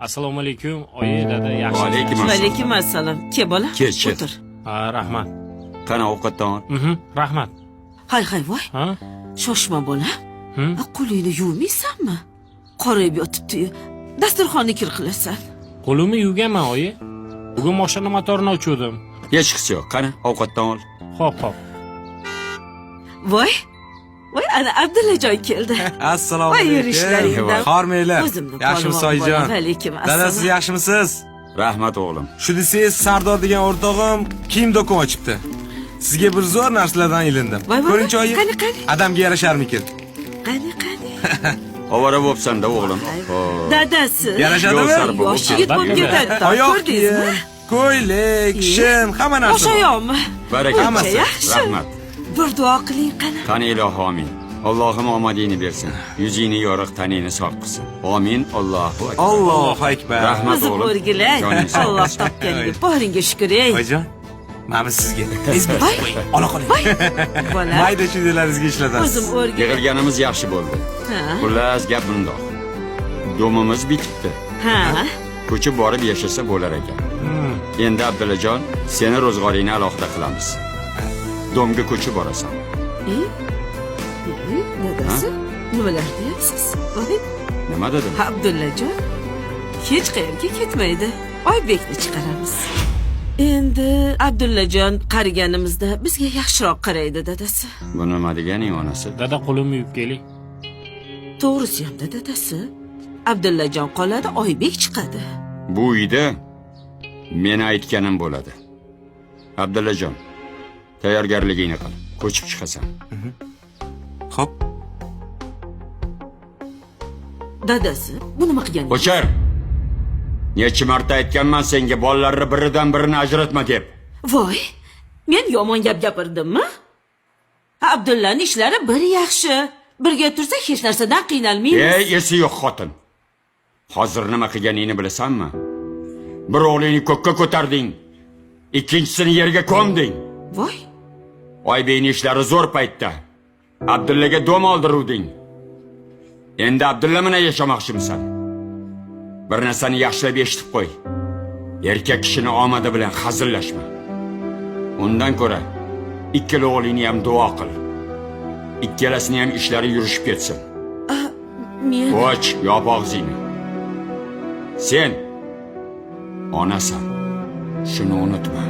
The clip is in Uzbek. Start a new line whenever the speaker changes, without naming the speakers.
Assalomu alaykum. Oyi, dada, yaxshi.
Alaykum assalom. Ke bola?
Kel.
O'tir.
Ha, rahmat.
Qani ovqatdan ol.
Rahmat.
Hay voy.
Ha?
Shoshma bola.
Hı?
Qo'lingni yuvmaysanmi? Qorayib yotibdi-yu. Dasturxonni kir qilasan.
Qo'limni yuvganman, oyi. Bugun mashina motorini ochuvdim.
Hech qisi yo'q. Qani ovqatdan ol.
Xo'p.
Voy. Voy, ana Abdullajon keldi.
Assalomu
Voy,
alaykum.
yurishlaringdan.
Xormanglar.
O'zimni
Yaxshimisiz
polvon
oyijon?
bolam. Alaykum
Dada,
assalom.
siz yaxshimisiz?
Rahmat o'g'lim.
Shu desangiz, Sardor degan o'rtog'im kiyim do'kon ochibdi. Sizga bir zo'r narsalardan ilindim.
Voy,
Ko'ringchi oyim.
qani.
Adamga yarasharmikin?
Qani.
Ovora bo'psan-da o'g'lim. Xo'p.
Dadasi.
Yarashadimi?
Yosh yigit bo'lib ketadi.
Oyoq
Ko'rdingizmi?
kiyim, ko'ylak, shim, hamma narsa. bor.
Yoshayapmi?
Baraka.
Hammasi.
Yaxshi.
Rahmat.
Bir duo qiling qani.
Qani ilohi amin. Allohim omadingni bersin. Yuzingni yoriq, taningni sog' qilsin. Amin. Allohu akbar.
Allohu akbar.
Rahmat.
O'zi
o'g'lim.
o'rgilay.
Joning sog'
Alloh
bo'lsin.
topganiga boringga shukr ey.
Oyijon, mana bu sizga. Ezbi.
Voy.
Ola qoling.
Bola.
Mayda chidalaringizga ishlatasiz.
O'zim o'rgilay.
Yig'ilganimiz yaxshi bo'ldi.
Ha.
Xullas, gap bundoq. Domimiz bitibdi.
Ha.
Ko'chib borib yashasa bo'lar ekan. Endi Abdullajon, seni ro'zg'oringni alohida qilamiz. Domga ko'chib borasan.
Dadasi, nimalar deyapsiz? Voy,
Nima dedim?
Abdullajon hech qayerga ketmaydi. Oybekni chiqaramiz. Endi Abdullajon qariganimizda bizga yaxshiroq qaraydi dadasi.
Bu nima deganing onasi?
Dada, qo'limni yuvib keling.
To'g'risi ham dadasi. Abdullajon qoladi, Oybek chiqadi.
Bu uyda meni aytganim bo'ladi. Abdullajon, tayyorgarligingni qil. Ko'chib chiqasan.
Xo'p.
Dadasi, bu nima qilganingiz?
Qo'char. Necha marta aytganman senga bolalarni biridan birini ajratma deb.
Voy, men yomon gap gapirdimmi? Abdullaning ishlari bir yaxshi. Birga tursa hech narsadan qiynalmaymiz.
Ey, esi yo'q xotin. Hozir nima qilganingni bilasanmi? Bir o'g'lingni ko'kka ko'tarding, ikkinchisini yerga ko'mding.
Voy,
Oybekning ishlari zo'r paytda Abdullaga dom oldiruvding. Endi Abdulla bilan yashamoqchimisan? Bir narsani yaxshilab eshitib qo'y. Erkak kishini omadi bilan hazillashma. Undan ko'ra ikkala o'g'lingni ham duo qil. Ikkalasini ham ishlari yurishib ketsin.
men
Och, yop og'zingni. Sen onasan. Shuni unutma.